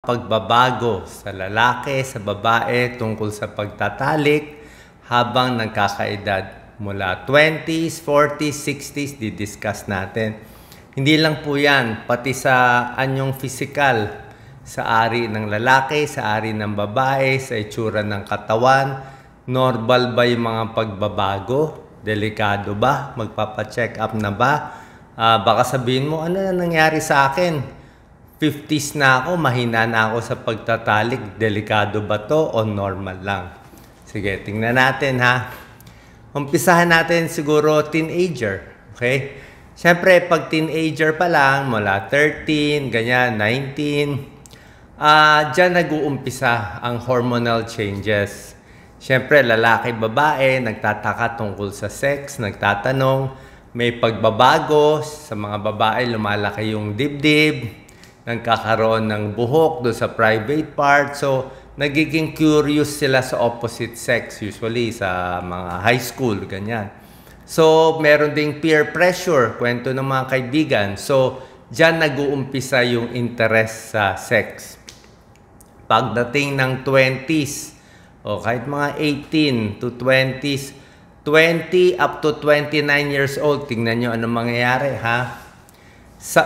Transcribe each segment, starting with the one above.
Pagbabago sa lalaki, sa babae tungkol sa pagtatalik habang nagkakaedad. Mula 20s, 40s, 60s, didiscuss natin. Hindi lang po yan, pati sa anyong physical, sa ari ng lalaki, sa ari ng babae, sa itsura ng katawan. Normal ba yung mga pagbabago? Delikado ba? Magpapacheck up na ba? Baka sabihin mo, ano na nangyari sa akin? 50s na ako, mahina na ako sa pagtatalik. Delikado ba to o normal lang? Sige, tingnan natin ha. Umpisahan natin siguro teenager. Okay? Siyempre, pag teenager pa lang, mula 13, ganyan, 19, dyan nag-uumpisa ang hormonal changes. Siyempre, lalaki, babae, nagtataka tungkol sa sex, nagtatanong, may pagbabago, sa mga babae lumalaki yung dibdib, nagkakaroon ng buhok doon sa private part. So, nagiging curious sila sa opposite sex, usually sa mga high school, ganyan. So, meron ding peer pressure, kwento ng mga kaibigan. So, dyan nag-uumpisa yung interest sa sex. Pagdating ng 20s, o kahit mga 18 to 20s, 20 up to 29 years old, tingnan nyo anong mangyayari, ha?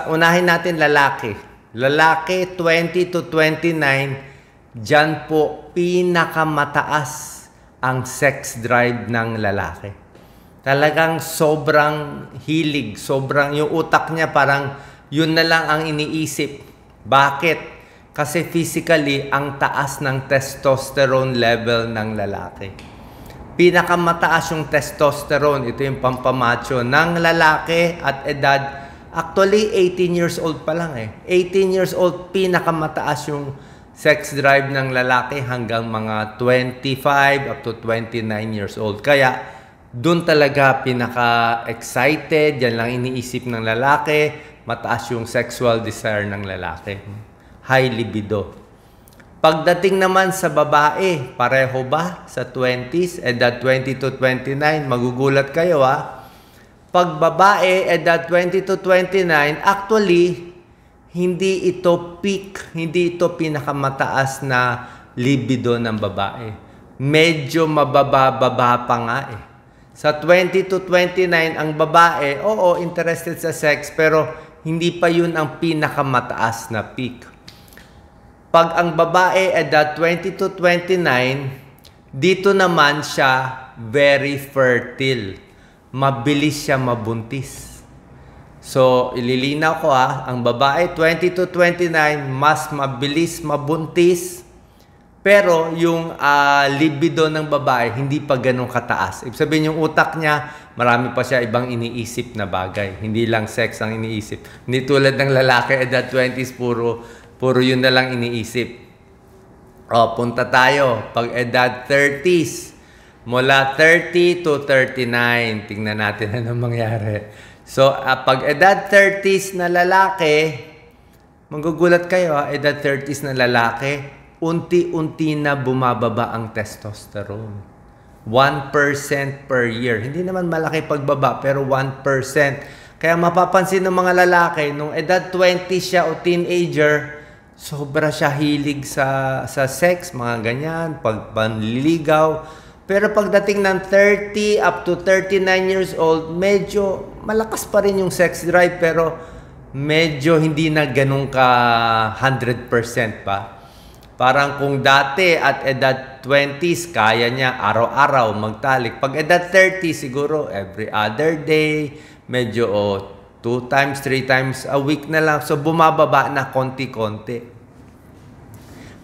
Unahin natin lalaki. Lalaki, 20 to 29, dyan po pinakamataas ang sex drive ng lalaki. Talagang sobrang hilig, sobrang yung utak niya parang yun na lang ang iniisip. Bakit? Kasi physically, ang taas ng testosterone level ng lalaki. Pinakamataas yung testosterone, ito yung pampamacho ng lalaki at edad. Actually, 18 years old pa lang eh. 18 years old, pinakamataas yung sex drive ng lalaki hanggang mga 25 up to 29 years old. Kaya, dun talaga pinaka-excited, yan lang iniisip ng lalaki, mataas yung sexual desire ng lalaki. High libido. Pagdating naman sa babae, pareho ba sa 20s, edad 20 to 29, magugulat kayo Pag babae, edad 20 to 29, actually, hindi ito peak, hindi ito pinakamataas na libido ng babae. Medyo mababa-baba pa nga eh. Sa 20 to 29, ang babae, oo, interested sa sex, pero hindi pa yun ang pinakamataas na peak. Pag ang babae, edad 20 to 29, dito naman siya very fertile. Mabilis siya mabuntis. So, ililinaw ko ang babae 20 to 29, mas mabilis mabuntis, pero yung libido ng babae hindi pa ganun kataas. Ibig sabihin yung utak niya, marami pa siya ibang iniisip na bagay. Hindi lang sex ang iniisip. Hindi tulad ng lalaki, edad 20s, puro yun na lang iniisip. Punta tayo. Pag edad 30s, mula 30 to 39, tingnan natin anong mangyari. So, pag edad 30s na lalaki, magugulat kayo edad 30s na lalaki, unti-unti na bumababa ang testosterone. 1% per year. Hindi naman malaki pagbaba, pero 1%. Kaya mapapansin ng mga lalaki, nung edad 20 siya o teenager, sobra siya hilig sa sex, mga ganyan, pagpanliligaw. Pero pagdating ng 30 up to 39 years old, medyo malakas pa rin yung sex drive, pero medyo hindi na ganun ka 100% pa. Parang kung dati at edad 20s, kaya niya araw-araw magtalik. Pag edad 30, siguro every other day, medyo 2 times, 3 times a week na lang. So bumababa na konti-konti.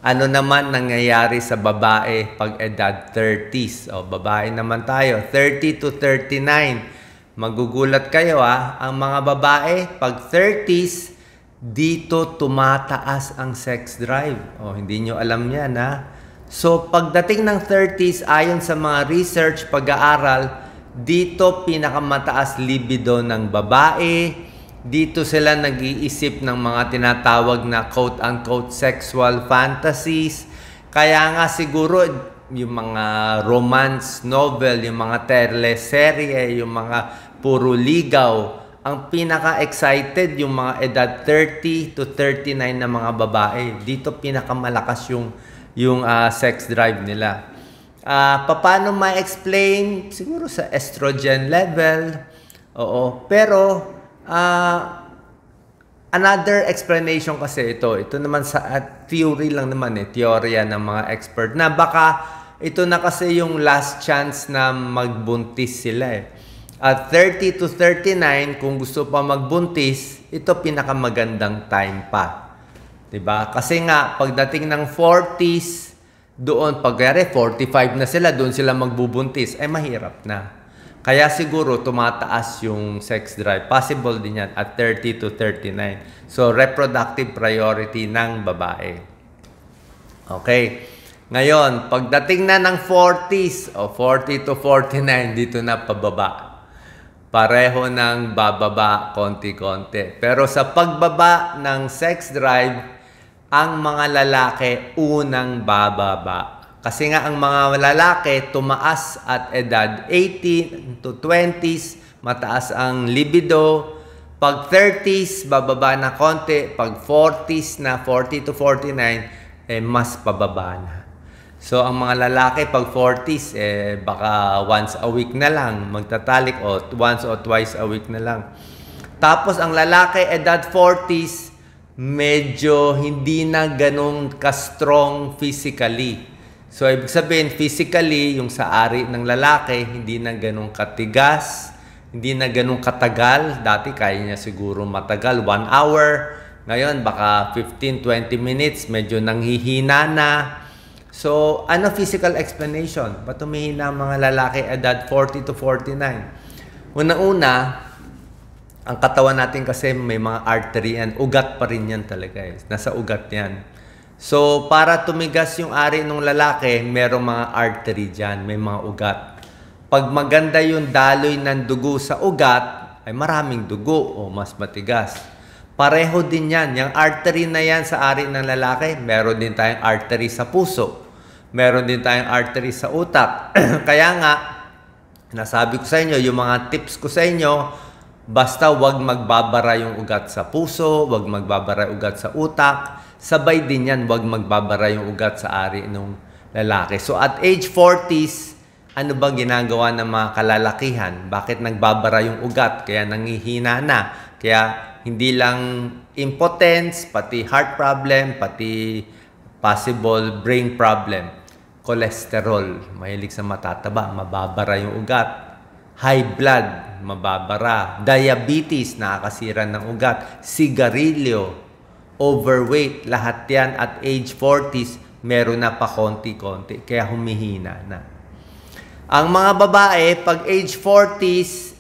Ano naman nangyayari sa babae pag edad 30s? Babae naman tayo, 30 to 39. Magugulat kayo ang mga babae pag 30s, dito tumataas ang sex drive. Hindi nyo alam yan So pagdating ng 30s, ayon sa mga research, pag-aaral, dito pinakamataas libido ng babae. Dito sila nag-iisip ng mga tinatawag na quote-unquote sexual fantasies. Kaya nga siguro yung mga romance novel, yung mga teleserye, yung mga puro ligaw, ang pinaka-excited yung mga edad 30 to 39 na mga babae. Dito pinakamalakas yung sex drive nila. Paano ma-explain? Siguro sa estrogen level. Oo. Pero, another explanation kasi ito naman sa theory lang naman teorya ng mga expert na baka ito na kasi yung last chance na magbuntis sila At 30 to 39, kung gusto pa magbuntis, ito pinakamagandang time pa. 'Di ba? Kasi nga pagdating ng 40s, doon pagkaya 45 na sila, doon sila magbubuntis, mahirap na. Kaya siguro tumataas yung sex drive. Possible din yan at 30 to 39. So, reproductive priority ng babae. Okay. Ngayon, pagdating na ng 40s, 40 to 49, dito na pababa. Pareho ng bababa, konti-konti. Pero sa pagbaba ng sex drive, ang mga lalaki unang bababa. Kasi nga ang mga lalaki tumaas at edad 18 to 20s, mataas ang libido. Pag 30s, bababa na konti. Pag 40s na, 40 to 49, mas pababa na. So, ang mga lalaki pag 40s, baka once a week na lang magtatalik o once or twice a week na lang. Tapos, ang lalaki edad 40s, medyo hindi na ganun ka-strong physically. So, ibig sabihin, physically, yung sa ari ng lalaki, hindi na ganun katigas, hindi na ganun katagal. Dati, kaya niya siguro matagal, 1 hour. Ngayon, baka 15-20 minutes, medyo nanghihina na. So, ano physical explanation? Ba't humihina ang mga lalaki edad 40 to 49? Una-una, ang katawan natin kasi may mga artery yan. Ugat pa rin yan talaga. Nasa ugat yan. So, para tumigas yung ari ng lalaki, merong mga artery dyan, may mga ugat. Pag maganda yung daloy ng dugo sa ugat, ay maraming dugo o mas matigas. Pareho din yan. Yung artery na yan sa ari ng lalaki, meron din tayong artery sa puso. Meron din tayong artery sa utak. Kaya nga, nasabi ko sa inyo, yung mga tips ko sa inyo, basta wag magbabara yung ugat sa puso, wag magbabara yung ugat sa utak. Sabay din yan, wag magbabara yung ugat sa ari ng lalaki. So at age 40s, ano ba ginagawa ng mga kalalakihan? Bakit nagbabara yung ugat? Kaya nangihina na. Kaya hindi lang impotence, pati heart problem, pati possible brain problem. Cholesterol, mahilig sa matataba, mababara yung ugat. High blood, mababara. Diabetes, nakakasira ng ugat. Sigarilyo, overweight, lahat yan at age 40s, meron na pa konti-konti. Kaya humihina na. Ang mga babae, pag age 40s,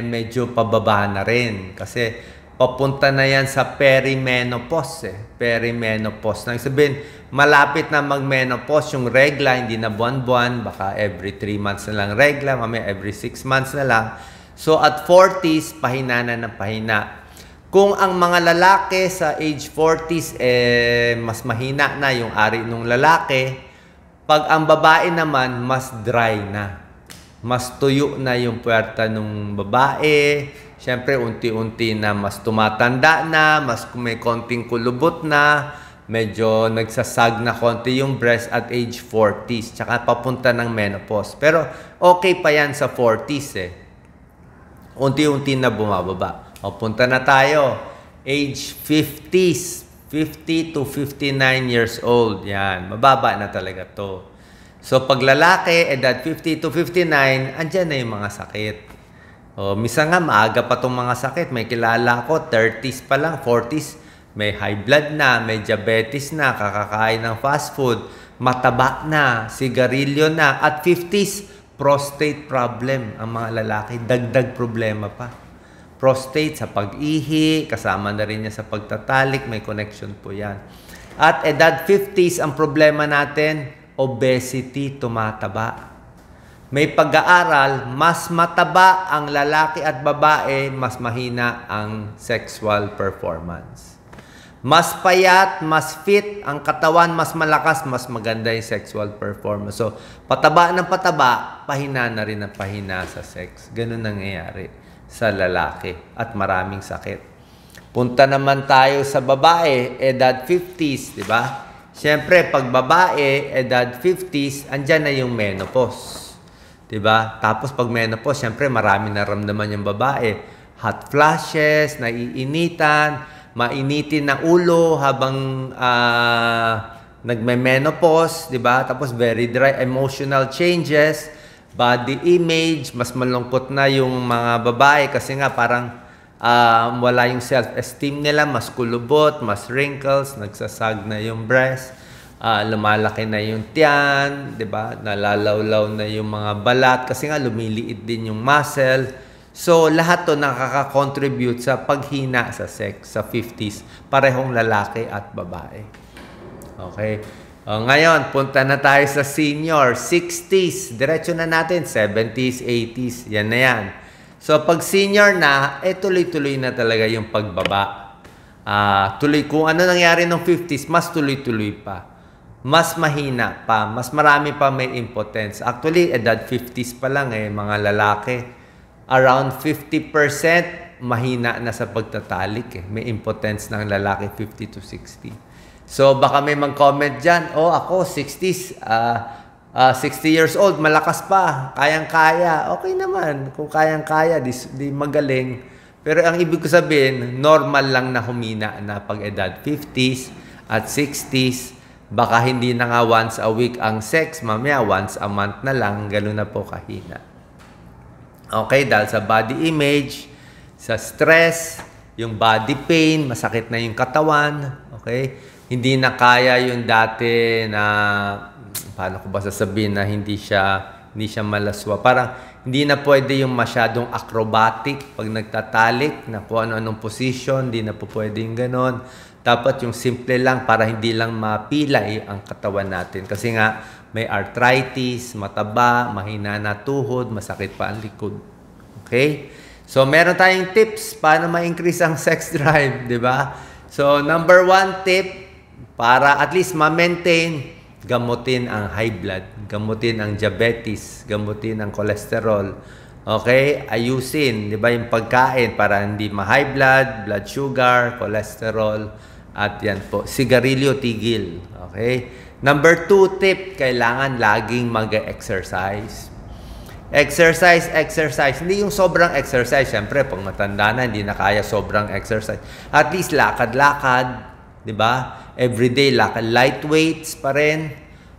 medyo pababa na rin. Kasi papunta na yan sa perimenopause. Perimenopause. Nang sabihin, malapit na mag-menopause yung regla, hindi na buwan-buwan, baka every 3 months na lang regla, mamaya every 6 months na lang. So at 40s, pahina na ng pahina. Kung ang mga lalaki sa age 40s, mas mahina na yung ari ng lalaki, pag ang babae naman, mas dry na. Mas tuyo na yung puwerta ng babae. Siyempre, unti-unti na mas tumatanda na, mas may konting kulubot na, medyo nagsasag na konti yung breast at age 40s, tsaka papunta ng menopause. Pero okay pa yan sa 40s Unti-unti na bumababa. O, punta na tayo. Age 50s. 50 to 59 years old. Yan. Mababa na talaga to. So, pag lalaki, edad 50 to 59, andyan na yung mga sakit. O, misa nga, maaga pa tong mga sakit. May kilala ko, 30s pa lang, 40s. May high blood na, may diabetes na, kakakain ng fast food, mataba na, sigarilyo na. At 50s, prostate problem ang mga lalaki. Dagdag problema pa. Prostate sa pag-ihi, kasama na rin niya sa pagtatalik, may connection po yan. At edad 50s, ang problema natin, obesity, tumataba. May pag-aaral, mas mataba ang lalaki at babae, mas mahina ang sexual performance. Mas payat, mas fit, ang katawan mas malakas, mas maganda yung sexual performance. So, pataba ng pataba, pahina na rin ang pahina sa sex. Ganun nangyayari. sa lalaki at maraming sakit. Punta naman tayo sa babae, edad 50s, di ba? Siyempre, pag babae, edad 50s, andyan na yung menopause. Di ba? Tapos pag menopause, siyempre marami naramdaman yung babae. Hot flashes, naiinitan, mainitin na ulo habang nagme-menopause, di ba? Tapos very dry, emotional changes, body image, mas malungkot na yung mga babae kasi nga parang wala yung self-esteem nila, mas kulubot, mas wrinkles, nagsasag na yung breast, lumalaki na yung tiyan, di ba? Nalalawlaw na yung mga balat kasi nga lumiliit din yung muscle. So, lahat to nakaka-contribute sa paghina sa sex sa 50s, parehong lalaki at babae. Okay? Ngayon, punta na tayo sa senior, 60s. Diretso na natin, 70s, 80s, yan na yan. So, pag senior na, tuloy-tuloy na talaga yung pagbaba. Kung ano nangyari ng 50s, mas tuloy-tuloy pa. Mas mahina pa, mas marami pa may impotence. Actually, edad 50s pa lang mga lalaki. Around 50% mahina na sa pagtatalik. May impotence ng lalaki 50 to 60. So, baka may mag-comment dyan, ako, 60s, 60 years old, malakas pa, kayang-kaya. Okay naman, kung kayang-kaya, di magaling. Pero ang ibig ko sabihin, normal lang na humina na pag edad 50s at 60s. Baka hindi na nga once a week ang sex, mamaya once a month na lang, gano'n na po kahina. Okay, dahil sa body image, sa stress, yung body pain, masakit na yung katawan, okay? Hindi na kaya yung dati na, paano ko ba sasabihin na hindi siya malaswa. Parang hindi na pwede yung masyadong acrobatic pag nagtatalik, na kung ano-anong position, hindi na po pwede yung ganon. Dapat yung simple lang para hindi lang mapilay ang katawan natin. Kasi nga, may arthritis, mataba, mahina na tuhod, masakit pa ang likod. Okay? So, meron tayong tips paano ma-increase ang sex drive, di ba? So, number 1 tip, para at least ma-maintain, gamutin ang high blood, gamutin ang diabetes, gamutin ang cholesterol. Okay? Ayusin, di ba, yung pagkain para hindi ma-high blood, blood sugar, cholesterol, at yan po, sigarilyo, tigil. Okay? Number 2 tip, kailangan laging mag-exercise. Exercise. Hindi yung sobrang exercise. Siyempre, pag matanda na, hindi na kaya sobrang exercise. At least lakad-lakad, di ba? Everyday lakad. Light weights pa rin.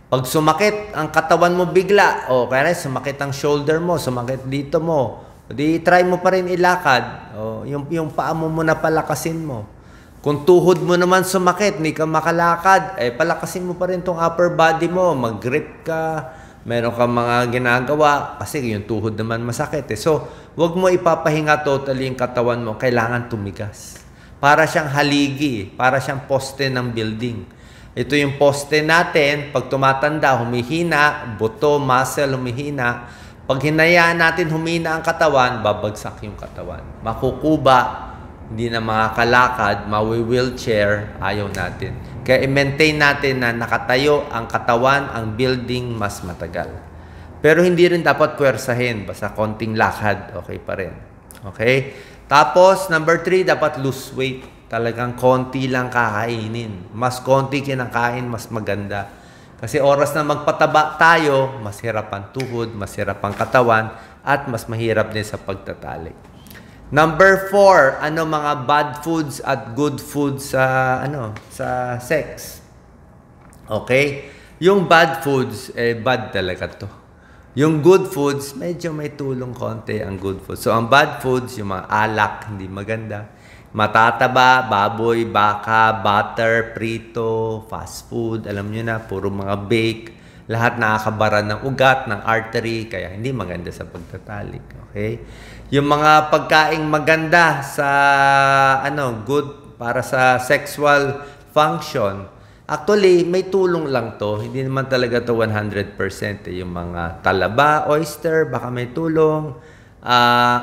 Pag sumakit ang katawan mo bigla, kaya sumakit ang shoulder mo, sumakit dito mo, di try mo pa rin ilakad. Yung paa mo muna palakasin mo. Kung tuhod mo naman sumakit, hindi ka makalakad, palakasin mo pa rin tong upper body mo, mag-grip ka, meron kang mga ginagawa, kasi yung tuhod naman masakit. So, wag mo ipapahinga totally yung katawan mo, kailangan tumigas. Para siyang haligi, para siyang poste ng building. Ito yung poste natin, pag tumatanda, humihina, buto, muscle, humihina. Pag hinayaan natin humina ang katawan, babagsak yung katawan. Makukuba, hindi na makakalakad, mawi-wheelchair, ayaw natin. Kaya i-maintain natin na nakatayo ang katawan, ang building, mas matagal. Pero hindi rin dapat puwersahin, basta konting lakad, okay pa rin. Okay? Tapos, number 3, dapat lose weight. Talagang konti lang kakainin. Mas konti kinakain, mas maganda. Kasi oras na magpataba tayo, mas hirap ang tuhod, mas hirap ang katawan, at mas mahirap din sa pagtatalik. Number 4, ano mga bad foods at good foods sa sex? Okay? Yung bad foods, bad talaga to. Yung good foods, medyo may tulong konti ang good foods. So, ang bad foods, yung mga alak, hindi maganda. Matataba, baboy, baka, butter, prito, fast food, alam nyo na, puro mga bake. Lahat nakakabara ng ugat, ng artery, kaya hindi maganda sa pagtatalik. Okay? Yung mga pagkaing maganda sa good para sa sexual function, actually may tulong lang to, hindi naman talaga to 100%. Yung mga talaba, oyster, baka may tulong,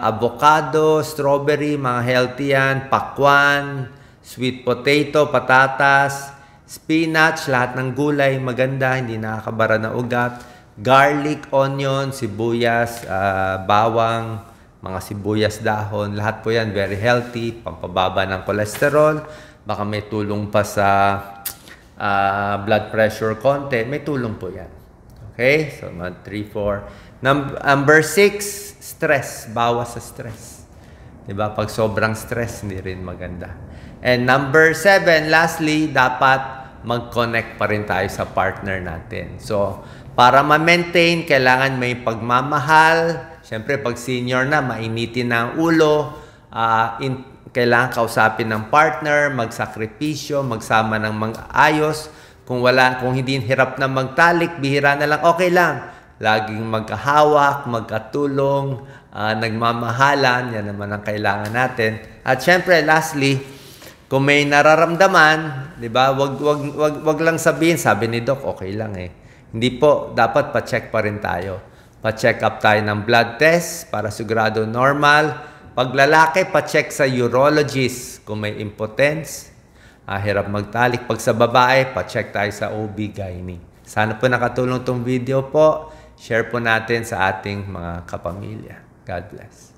avocado, strawberry, mga healthy yan, pakwan, sweet potato, patatas, spinach, lahat ng gulay maganda, hindi nakakabara ng ugat, garlic, onion, sibuyas, bawang, mga sibuyas dahon, lahat po yan very healthy, pampababa ng cholesterol, baka may tulong pa sa blood pressure konti, may tulong po yan. Okay? So, 1, 3, 4. Number 6, stress. Bawas sa stress. Diba? Pag sobrang stress, hindi rin maganda. And number 7, lastly, dapat mag-connect pa rin tayo sa partner natin. So, para ma-maintain, kailangan may pagmamahal. Siyempre, pag senior na, mainitin na ang ulo. Kailangan kausapin ng partner, magsakripisyo, magsama ng mag-ayos. Kung hindi hirap na magtalik, bihira na lang, okay lang. Laging magkahawak, magkatulong, nagmamahalan, yan naman ang kailangan natin. At syempre, lastly, kung may nararamdaman, di ba, wag lang sabihin, sabi ni Doc, okay lang eh. Hindi po, dapat pa-check pa rin tayo. Pa-check up tayo ng blood test para sigurado normal. Pag lalaki, pa-check sa urologist kung may impotence, hirap magtalik. Pag sa babae, pa-check tayo sa OB/GYN. Sana po nakatulong tong video po. Share po natin sa ating mga kapamilya. God bless.